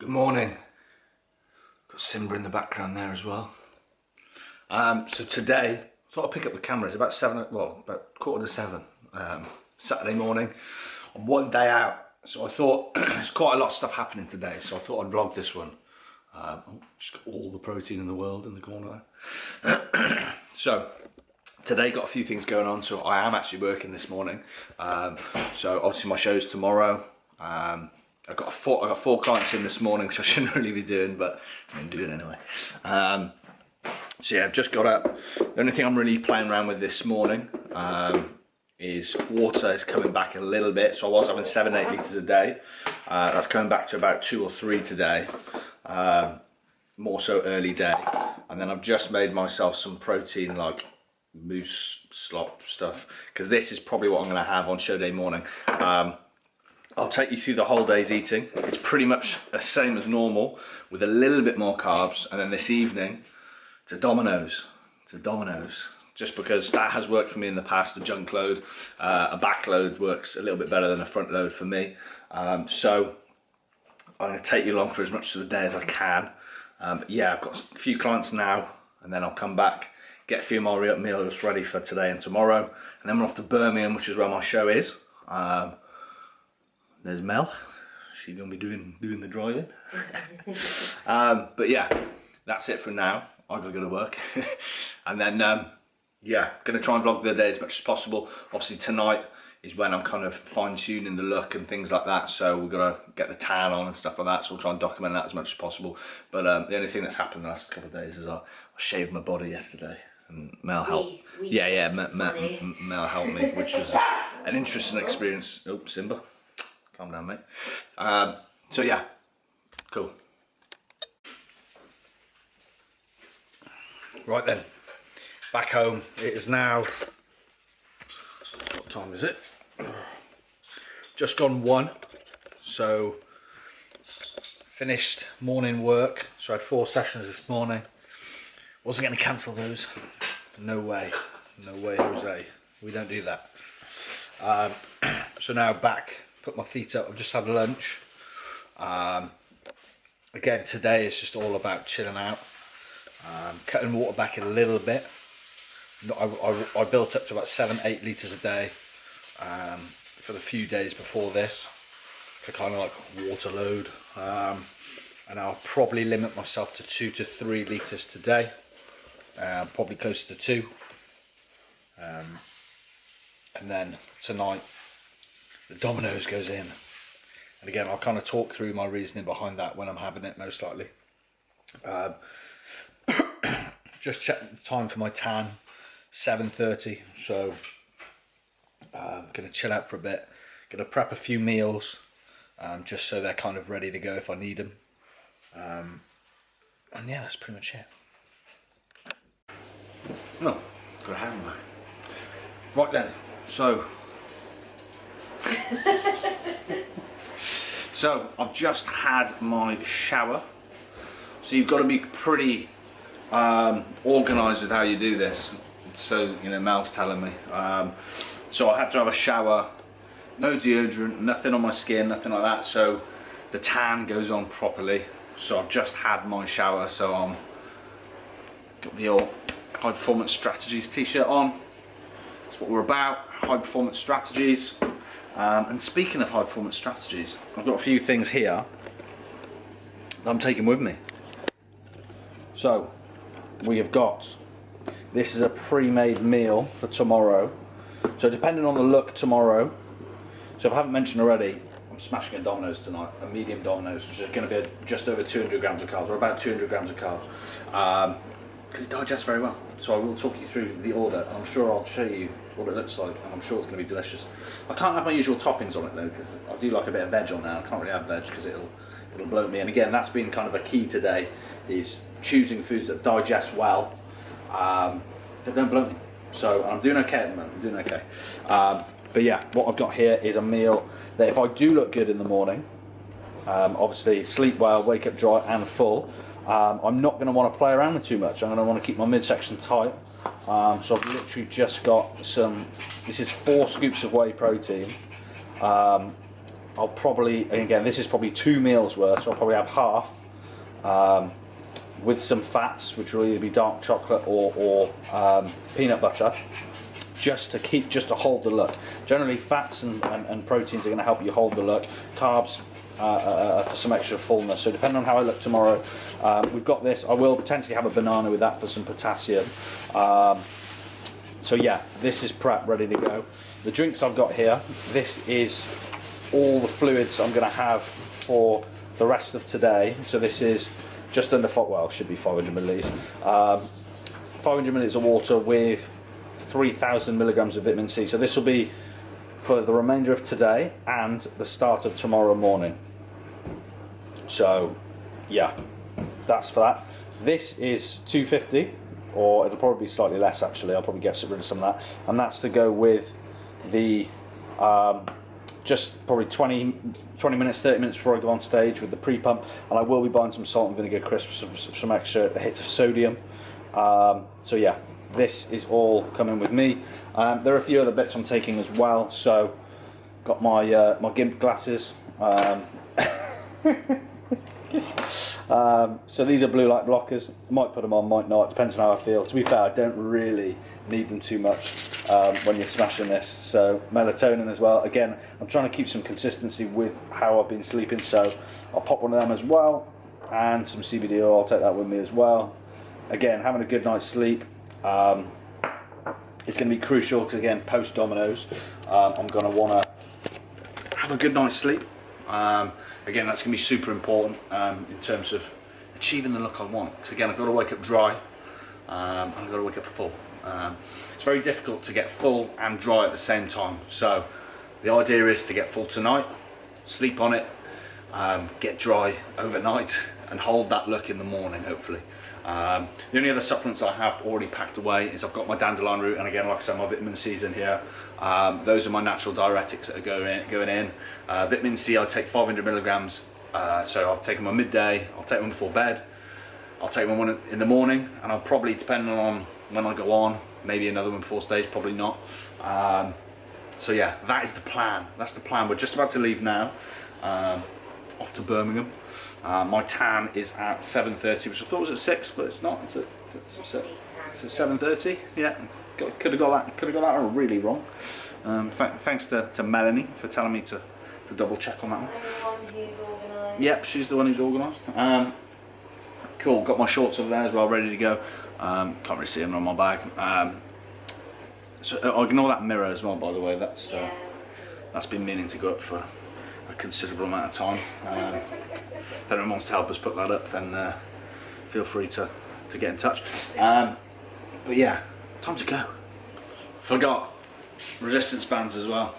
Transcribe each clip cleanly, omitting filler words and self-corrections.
Good morning. Got Simba in the background there as well. So today, I thought I'd pick up the camera. It's about about 6:45, Saturday morning. I'm one day out, so I thought there's quite a lot of stuff happening today. So I thought I'd vlog this one. Just got all the protein in the world in the corner there. So today got a few things going on. So I am actually working this morning. So obviously my show's tomorrow. I got four clients in this morning, which I shouldn't really be doing, but I'm going to do it anyway. So yeah, I've just got up. The only thing I'm really playing around with this morning is water is coming back a little bit. So I was having 7-8 litres a day. That's coming back to about 2 or 3 today. More so early day. And then I've just made myself some protein, like moose slop stuff, because this is probably what I'm going to have on show day morning. I'll take you through the whole day's eating. It's pretty much the same as normal with a little bit more carbs, and then this evening it's a Domino's. Just because that has worked for me in the past. A junk load, a back load works a little bit better than a front load for me. So I'm going to take you along for as much of the day as I can. Yeah, I've got a few clients now, and then I'll come back, get a few more meals ready for today and tomorrow, and then we're off to Birmingham, which is where my show is. There's Mel. She's going to be doing the driving. But yeah, that's it for now. I've got to go to work. And then, yeah, going to try and vlog the day as much as possible. Obviously tonight is when I'm kind of fine-tuning the look and things like that. So we're going to get the tan on and stuff like that. So we'll try and document that as much as possible. But the only thing that's happened the last couple of days is I shaved my body yesterday. And Mel helped. Mel helped me, which was an interesting experience. Oh, Simba. Calm down, mate. So yeah, cool. Right then, back home. It is now, what time is it? Just gone 1. So finished morning work. So I had 4 sessions this morning. Wasn't going to cancel those. No way, Jose. We don't do that. So now back. Put my feet up. I've just had lunch. Again, today is just all about chilling out, cutting water back a little bit. I built up to about 7-8 litres a day for the few days before this, for kind of like water load, and I'll probably limit myself to 2 to 3 litres today, probably close to 2, and then tonight the Domino's goes in, and again I'll kind of talk through my reasoning behind that when I'm having it, most likely. Just checked the time for my tan, 7:30, so I'm going to chill out for a bit, going to prep a few meals, just so they're kind of ready to go if I need them, and yeah, that's pretty much it. Oh, got a hand back. Right then, so I've just had my shower. So you've got to be pretty organised with how you do this. So, you know, Mel's telling me. So I had to have a shower, no deodorant, nothing on my skin, nothing like that. So the tan goes on properly. So I've just had my shower. So I'm got the old High Performance Strategies t-shirt on. That's what we're about, high performance strategies. And speaking of high performance strategies, I've got a few things here that I'm taking with me. So we have got, this is a pre-made meal for tomorrow. So depending on the look tomorrow, so if I haven't mentioned already, I'm smashing a Domino's tonight, a medium Domino's, which is going to be just over 200 grams of carbs, or about 200 grams of carbs, because it digests very well. So I will talk you through the order. I'm sure I'll show you what it looks like, and I'm sure it's going to be delicious. I can't have my usual toppings on it though, because I do like a bit of veg on there. I can't really have veg because it'll bloat me. And again, that's been kind of a key today, is choosing foods that digest well, that don't bloat me. So I'm doing okay at the moment. I'm doing okay. But yeah, what I've got here is a meal that if I do look good in the morning, obviously sleep well, wake up dry and full, I'm not going to want to play around with too much. I'm going to want to keep my midsection tight. So I've literally just got some, this is 4 scoops of whey protein, I'll probably, and again, this is probably 2 meals worth, so I'll probably have half with some fats, which will either be dark chocolate or peanut butter, just to hold the look. Generally, fats and proteins are going to help you hold the look. Carbs for some extra fullness. So depending on how I look tomorrow, we've got this. I will potentially have a banana with that for some potassium. So yeah, this is prep, ready to go. The drinks I've got here, this is all the fluids I'm going to have for the rest of today. So this is just under, well, should be 500 milliliters. 500 milliliters of water with 3,000 milligrams of vitamin C. So this will be for the remainder of today and the start of tomorrow morning. So yeah, that's for that. This is 250, or it'll probably be slightly less actually. I'll probably get rid of some of that, and that's to go with the just probably 20 minutes, 30 minutes before I go on stage with the pre-pump. And I will be buying some salt and vinegar crisps for some extra hit of sodium. So yeah, this is all coming with me. There are a few other bits I'm taking as well. So got my my GIMP glasses. So these are blue light blockers. I might put them on, might not, depends on how I feel. To be fair, I don't really need them too much when you're smashing this. So melatonin as well. Again, I'm trying to keep some consistency with how I've been sleeping, so I'll pop one of them as well, and some CBD oil, I'll take that with me as well. Again, having a good night's sleep it's going to be crucial, because again, post Dominoes, I'm going to want to have a good night's sleep. Again, that's going to be super important in terms of achieving the look I want, because again, I've got to wake up dry and I've got to wake up full. It's very difficult to get full and dry at the same time, so the idea is to get full tonight, sleep on it, get dry overnight, and hold that look in the morning, hopefully. The only other supplements I have already packed away is I've got my dandelion root, and again, like I said, my vitamin C's in here. Those are my natural diuretics that are going in. Vitamin C, I take 500 milligrams, so I'll take them on midday, I'll take them before bed, I'll take one in the morning, and I'll probably, depending on when I go on, maybe another one before stage, probably not. So yeah, that is the plan. That's the plan. We're just about to leave now, off to Birmingham. My tan is at 7:30, which I thought was at 6, but it's not. It's at 7:30. Yeah, could have got that really wrong. Thanks to Melanie for telling me to double check on that one. Everyone who's organised. Yep, she's the one who's organised. Cool, got my shorts over there as well, ready to go. Can't really see them on my bag. So ignore that mirror as well, by the way. That's been meaning to go up for a considerable amount of time. If anyone wants to help us put that up, then feel free to get in touch. But yeah, time to go. Forgot resistance bands as well.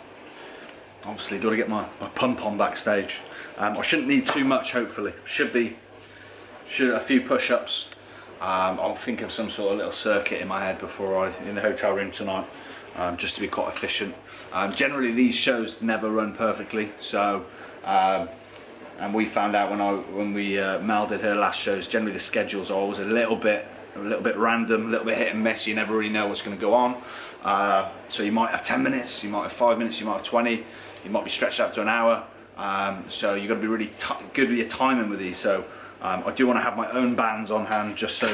Obviously got to get my pump on backstage. I shouldn't need too much, hopefully. Should a few push-ups. I'll think of some sort of little circuit in my head before in the hotel room tonight, just to be quite efficient. Generally these shows never run perfectly, so and we found out when Mel did her last shows, generally the schedules are always a little bit random, a little bit hit and miss. You never really know what's going to go on. So you might have 10 minutes, you might have 5 minutes, you might have 20, you might be stretched out to an hour. So you've got to be really good with your timing with these. So I do want to have my own bands on hand, just so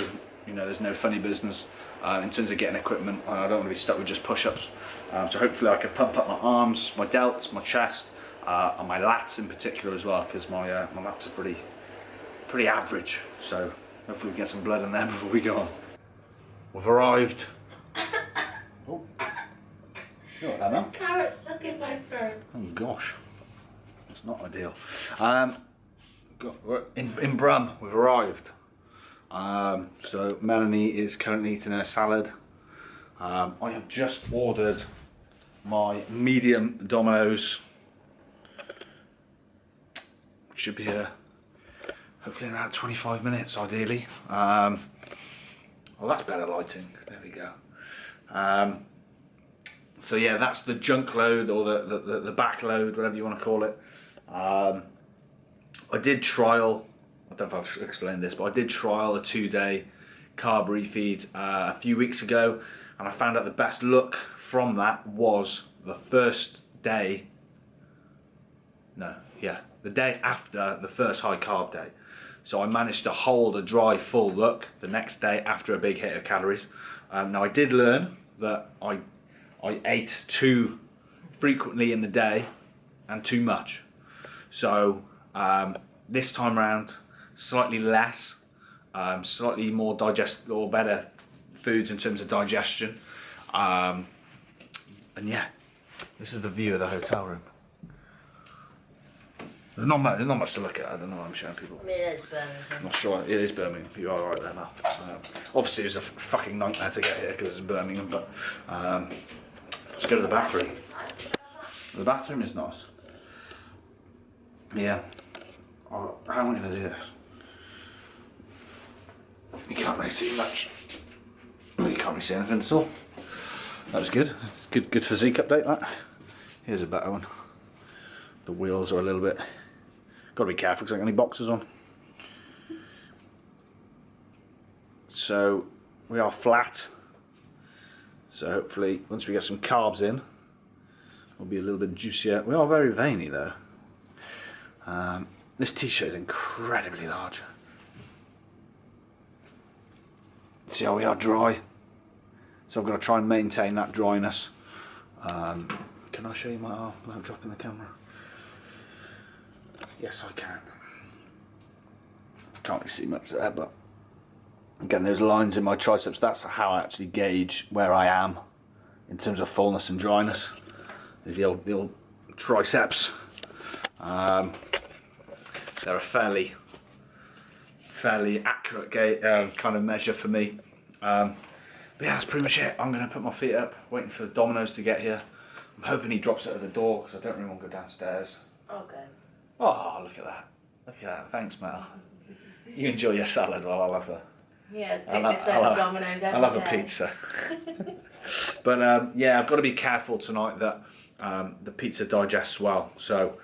you know there's no funny business in terms of getting equipment. I don't want to be stuck with just push-ups. So hopefully I can pump up my arms, my delts, my chest, and my lats in particular as well, because my lats are pretty average. So hopefully we get some blood in there before we go on. We've arrived. Oh, you know what that meant? Carrot stuck in my throat. Oh gosh, that's not ideal. We're in Brum. We've arrived. So Melanie is currently eating her salad. I have just ordered my medium Dominoes, which should be here hopefully in about 25 minutes, ideally. Well, that's better lighting. There we go. So yeah, that's the junk load, or the back load, whatever you want to call it. I did trial, I don't know if I've explained this, but I did trial a 2-day carb refeed a few weeks ago, and I found out the best look from that was the first day the day after the first high carb day. So I managed to hold a dry full look the next day after a big hit of calories. Now I did learn that I ate too frequently in the day and too much. So this time around, slightly less, slightly more digestible, better foods in terms of digestion. And yeah, this is the view of the hotel room. There's not much to look at. I don't know what I'm showing people. I mean, it is Birmingham. I'm not sure. It is Birmingham. You are right there now. Obviously, it was a fucking nightmare to get here because it's Birmingham, but let's go to the bathroom. The bathroom is nice. Yeah. Oh, how am I going to do this? You can't really see much. Well, you can't really see anything at all. That was good. Good physique update, that. Here's a better one. The wheels are a little bit... Got to be careful because I got any boxes on. So we are flat. So hopefully once we get some carbs in, we'll be a little bit juicier. We are very veiny though. This t-shirt is incredibly large. See how we are dry. So I've got to try and maintain that dryness. Can I show you my arm without dropping the camera? Yes, I can. Can't really see much there, but again, those lines in my triceps, that's how I actually gauge where I am in terms of fullness and dryness. There's the old triceps. They're a fairly accurate kind of measure for me. But yeah, that's pretty much it. I'm going to put my feet up, waiting for the Domino's to get here. I'm hoping he drops it at the door because I don't really want to go downstairs. Okay. Oh, look at that. Look at that. Thanks, Mel. You enjoy your salad while I'll have a... Yeah, pick this up Domino's every I'll have a day. pizza. But yeah, I've got to be careful tonight that the pizza digests well. So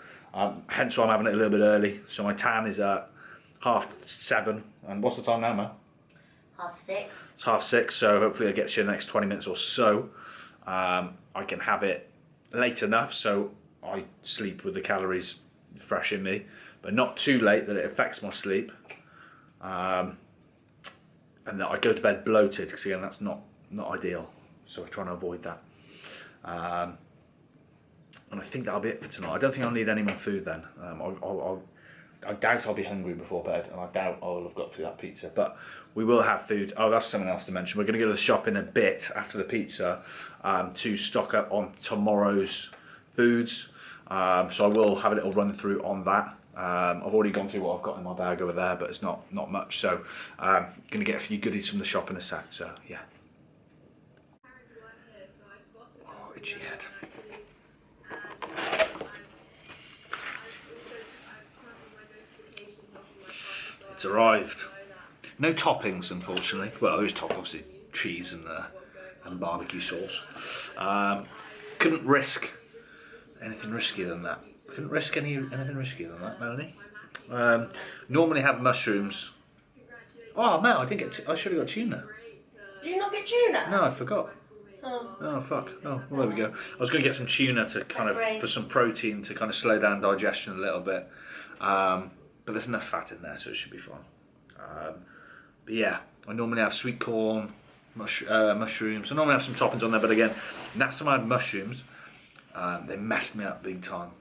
hence why I'm having it a little bit early. So my tan is at 7:30. And what's the time now, Mel? 6:30. It's 6:30, so hopefully it gets you in the next 20 minutes or so. I can have it late enough so I sleep with the calories fresh in me, but not too late that it affects my sleep. And that I go to bed bloated, because again, that's not ideal. So we're trying to avoid that. And I think that'll be it for tonight. I don't think I'll need any more food then. I doubt I'll be hungry before bed, and I doubt I'll have got through that pizza. But we will have food. Oh, that's something else to mention. We're going to go to the shop in a bit after the pizza to stock up on tomorrow's foods. So I will have a little run through on that. I've already gone through what I've got in my bag over there, but it's not much. So I'm going to get a few goodies from the shop in a sec. So yeah. Oh, itchy head. It's arrived. No toppings, unfortunately. Well, there is obviously cheese and barbecue sauce. Couldn't risk anything riskier than that. Couldn't risk anything riskier than that, Melanie. Normally have mushrooms. Oh, Mel, I should have got tuna. Do you not get tuna? No, I forgot. Oh. Oh fuck. Oh, well, there we go. I was going to get some tuna to kind of for some protein to kind of slow down digestion a little bit. But there's enough fat in there, so it should be fine. But yeah, I normally have sweet corn, mushrooms. I normally have some toppings on there, but again, last time I had mushrooms, they messed me up big time.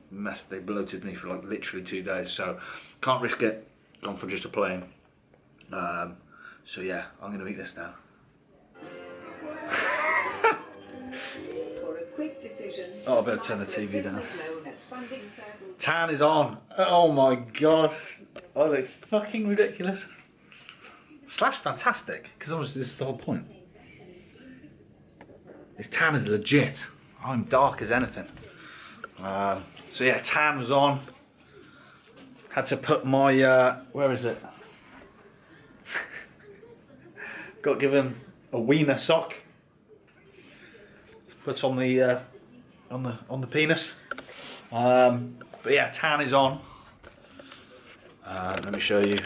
They bloated me for like literally 2 days, so can't risk it. Gone for just a plain. So yeah, I'm going to eat this now. Oh, I better turn the TV down. Tan is on. Oh my god. I look fucking ridiculous. Slash fantastic, because obviously this is the whole point. This tan is legit. I'm dark as anything. So yeah, tan was on. Had to put my, where is it? Got given a wiener sock. Put on the penis. But yeah, tan is on. Let me show you.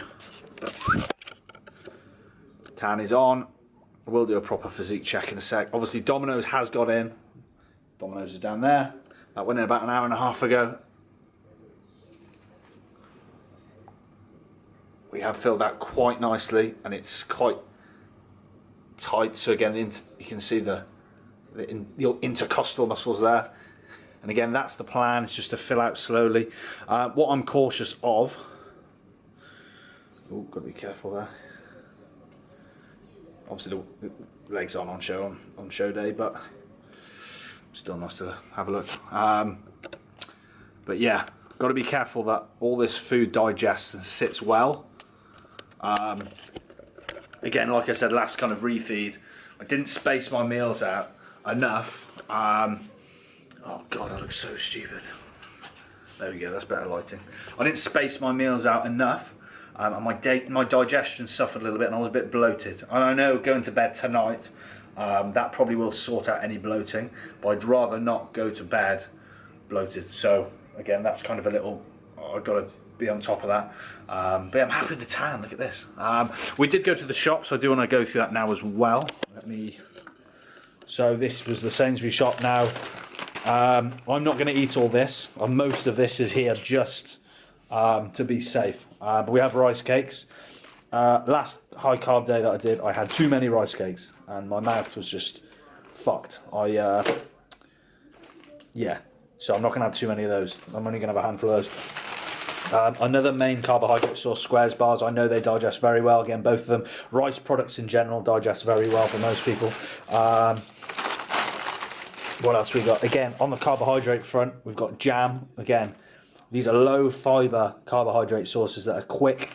Tan is on. I will do a proper physique check in a sec. Obviously Domino's has got in. Domino's is down there. That went in about an hour and a half ago. we have filled out quite nicely, and it's quite tight. So again, you can see the intercostal muscles there. And again, that's the plan. It's just to fill out slowly. What I'm cautious of. Oh, got to be careful there. Obviously, the legs aren't on show on show day, but still nice to have a look. But yeah, got to be careful that all this food digests and sits well. Again, like I said, last kind of refeed, I didn't space my meals out enough. Oh God, I look so stupid. There we go, that's better lighting. I didn't space my meals out enough, and my digestion suffered a little bit, and I was a bit bloated. And I know going to bed tonight, that probably will sort out any bloating, but I'd rather not go to bed bloated. So again, that's kind of a little, I've got to be on top of that. But yeah, I'm happy with the tan. Look at this. We did go to the shop, so I do want to go through that now as well. So this was the Sainsbury's shop. Now I'm not going to eat all this. Most of this is here just to be safe. But we have rice cakes. Last high carb day that I did, I had too many rice cakes and my mouth was just fucked. Yeah, so I'm not going to have too many of those. I'm only going to have a handful of those. Another main carbohydrate source, Squares bars. I know they digest very well. Again, both of them. Rice products in general digest very well for most people. What else we got? Again, on the carbohydrate front, we've got jam. Again, these are low fiber carbohydrate sources that are quick.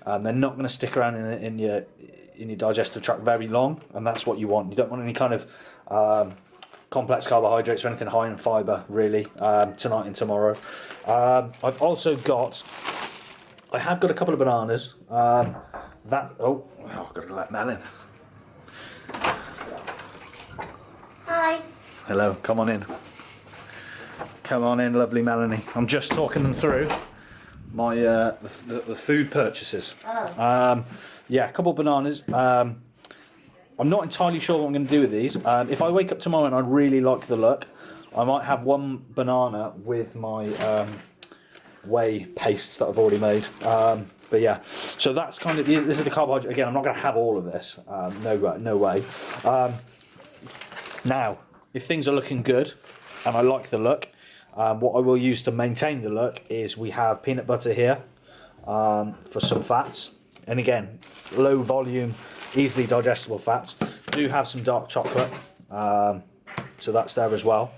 They're not going to stick around in your digestive tract very long, and that's what you want. You don't want any kind of complex carbohydrates or anything high in fibre, really, tonight and tomorrow. I have got a couple of bananas. I've got to let Mel in. Hi. Hello, come on in. Come on in, lovely Melanie. I'm just talking them through my the food purchases. Oh. Yeah, a couple of bananas. I'm not entirely sure what I'm going to do with these. If I wake up tomorrow and I really like the look, I might have one banana with my whey pastes that I've already made. But yeah, so that's kind of, this is the carbohydrate. Again, I'm not going to have all of this. No way. Now, if things are looking good and I like the look, what I will use to maintain the look is we have peanut butter here for some fats. And again, low volume, easily digestible fats. Do have some dark chocolate, so that's there as well.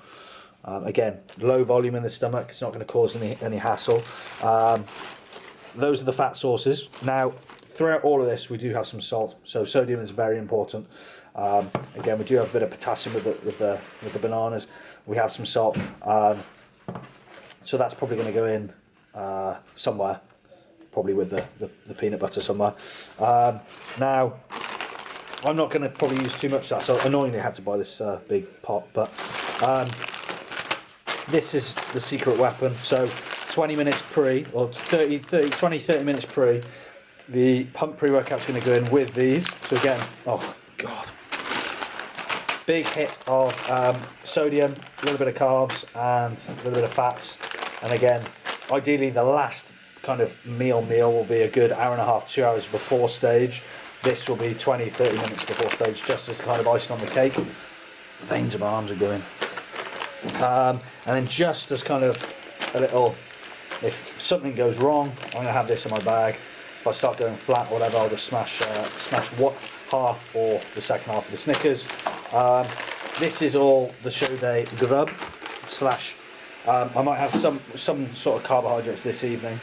Again, low volume in the stomach, it's not going to cause any hassle. Those are the fat sources. Now, throughout all of this, we do have some salt, so sodium is very important. Again, we do have a bit of potassium with the bananas. We have some salt, so that's probably going to go in somewhere. Probably with the peanut butter somewhere. Now, I'm not going to probably use too much of that, so annoyingly I had to buy this big pot, but this is the secret weapon. So 20 minutes pre, or 20-30 minutes pre, the pump pre-workout's going to go in with these. So again, oh God, big hit of sodium, a little bit of carbs and a little bit of fats, and again, ideally the last kind of meal will be a good hour and a half, 2 hours before stage. This will be 20-30 minutes before stage, just as kind of icing on the cake. The veins of my arms are going. And then just as kind of a little, if something goes wrong, I'm going to have this in my bag. If I start going flat or whatever, I'll just smash what half or the second half of the Snickers. This is all the show day grub slash. I might have some sort of carbohydrates this evening.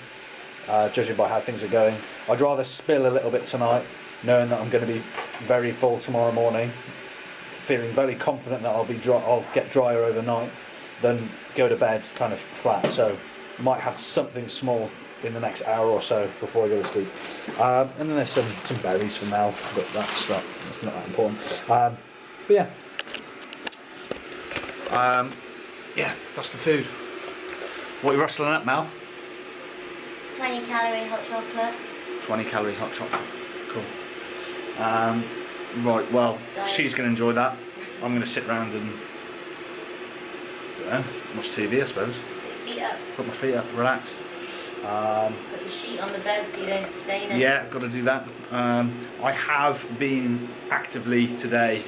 Judging by how things are going, I'd rather spill a little bit tonight, knowing that I'm going to be very full tomorrow morning, feeling very confident that I'll get drier overnight, than go to bed kind of flat. So might have something small in the next hour or so before I go to sleep. And then there's some berries for Mel, but that's not that important. But yeah. Yeah, that's the food. What are you rustling at, Mel? 20 calorie hot chocolate. 20 calorie hot chocolate. Cool. Right, well, she's going to enjoy that. I'm going to sit around and watch TV, I suppose. Put your feet up. Put my feet up, relax. There's a sheet on the bed so you don't stain it. Yeah, got to do that. I have been actively today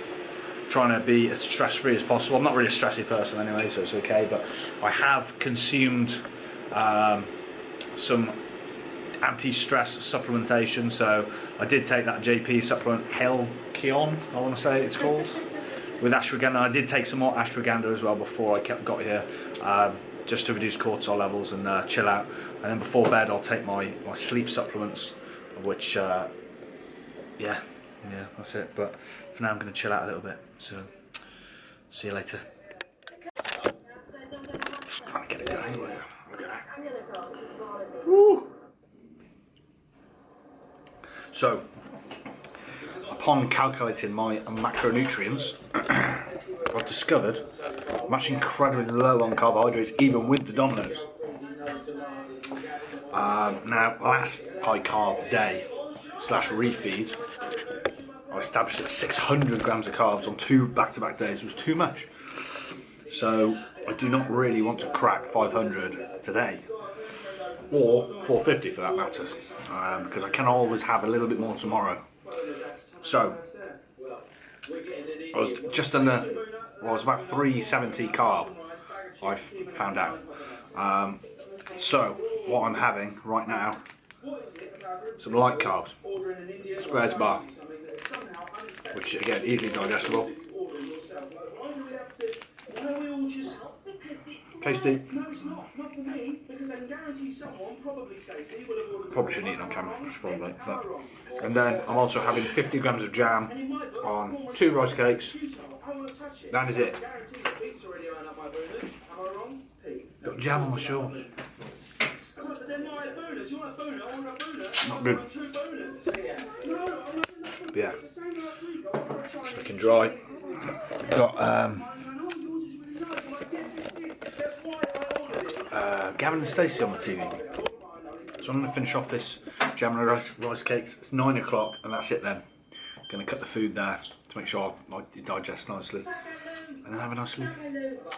trying to be as stress-free as possible. I'm not really a stressy person anyway, so it's okay, but I have consumed some anti-stress supplementation. So I did take that JP supplement, Kelkion, I want to say it's called, with ashwagandha. I did take some more ashwagandha as well before I got here, just to reduce cortisol levels and chill out. And then before bed I'll take my sleep supplements, which yeah, that's it. But for now I'm going to chill out a little bit, so see you later. Just trying to get a good angle here. Look at that. Woo. So, upon calculating my macronutrients, I've discovered I'm actually incredibly low on carbohydrates, even with the Dominoes. Now, last high carb day / refeed, I established that 600 grams of carbs on 2 back-to-back days was too much. So I do not really want to crack 500 today, or 450 for that matter, because I can always have a little bit more tomorrow. So I was just under, well, it was about 370 carb, I found out. So what I'm having right now, some light carbs, squares bar, which again easily digestible, tasty. Probably shouldn't eat it on camera, probably. But. And then I'm also having 50 grams of jam on 2 rice cakes. That is it. Got jam on my shorts. Not good. But yeah, it's looking dry. Got Gavin and Stacey on the TV. So I'm going to finish off this jam and rice cakes. It's 9 o'clock and that's it then. Going to cut the food there to make sure it digests nicely. And then have a nice sleep.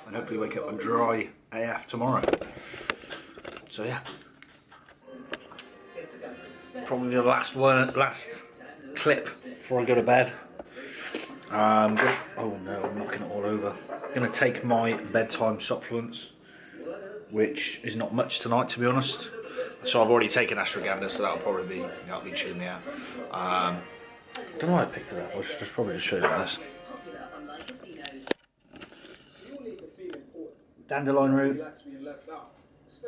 And hopefully wake up and dry AF tomorrow. So yeah. Probably the last clip before I go to bed. Oh no, I'm knocking it all over. I'm going to take my bedtime supplements, which is not much tonight, to be honest. So I've already taken ashwagandha, so that'll probably be chilling me out. Don't know why I picked it up. I should probably just show you this. Dandelion root,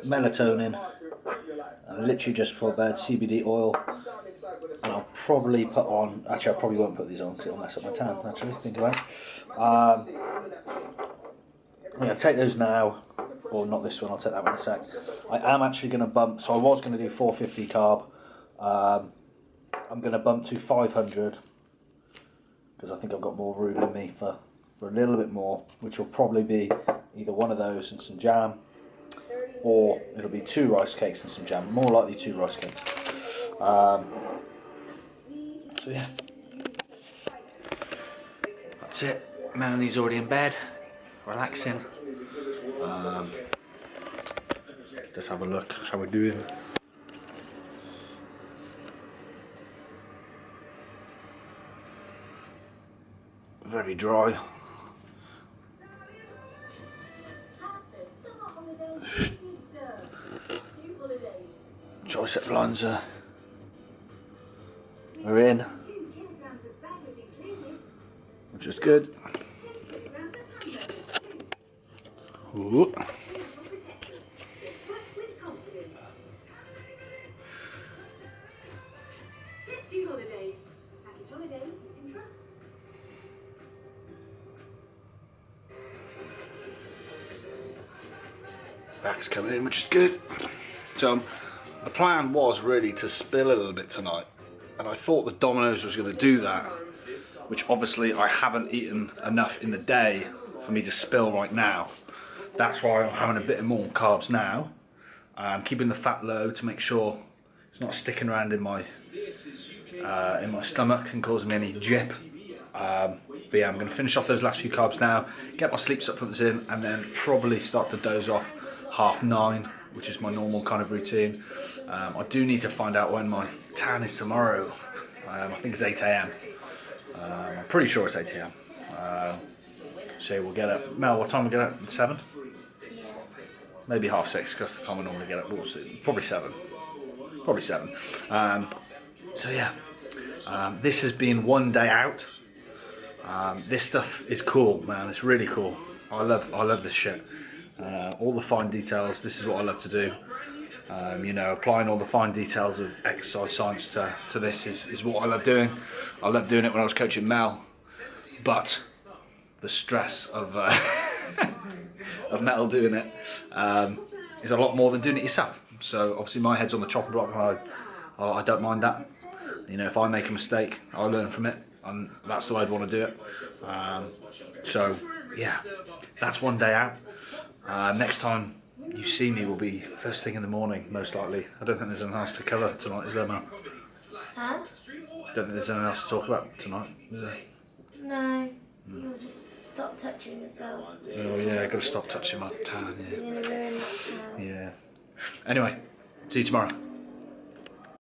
melatonin, and literally just before bed, CBD oil. And I'll probably put on, actually I probably won't put these on because it'll mess up my tan, actually, think about it. I'm going to take those now, or not this one, I'll take that one in a sec. I am actually going to bump, so I was going to do 450 carb. I'm going to bump to 500 because I think I've got more room in me for a little bit more, which will probably be either one of those and some jam, or it'll be 2 rice cakes and some jam, more likely 2 rice cakes. So yeah, that's it. Melanie's already in bed, relaxing. Just have a look how we're doing. Very dry. Tricep lines are in, which is good. Ooh. Back's coming in, which is good. So the plan was really to spill a little bit tonight, and I thought the Dominoes was going to do that, which obviously I haven't eaten enough in the day for me to spill right now. That's why I'm having a bit more carbs now. I'm keeping the fat low to make sure it's not sticking around in my stomach and causing me any jip. But yeah, I'm going to finish off those last few carbs now, get my sleep supplements in, and then probably start to doze off 9:30 which is my normal kind of routine. I do need to find out when my tan is tomorrow. I think it's 8 AM. I'm pretty sure it's 8 AM. So we'll get up. Mel, what time we get up? 7? Maybe 6:30, because that's the time I normally get up. We'll see. Probably 7. Probably 7. So yeah, this has been one day out. This stuff is cool, man. It's really cool. I love this shit. All the fine details. This is what I love to do. You know, applying all the fine details of exercise science to this is what I love doing. I loved doing it when I was coaching Mel, but the stress of of Mel doing it is a lot more than doing it yourself. So obviously my head's on the chopping block, and I don't mind that. You know, if I make a mistake, I learn from it, and that's the way I'd want to do it. So yeah, that's one day out. Next time you see me will be first thing in the morning, most likely. I don't think there's anything else to cover tonight, is there, Mel? Huh? Don't think there's anything else to talk about tonight, is there? No. You'll just stop touching yourself. Oh yeah, I gotta stop touching my tan, You're gonna ruin that tan. yeah. Anyway, see you tomorrow.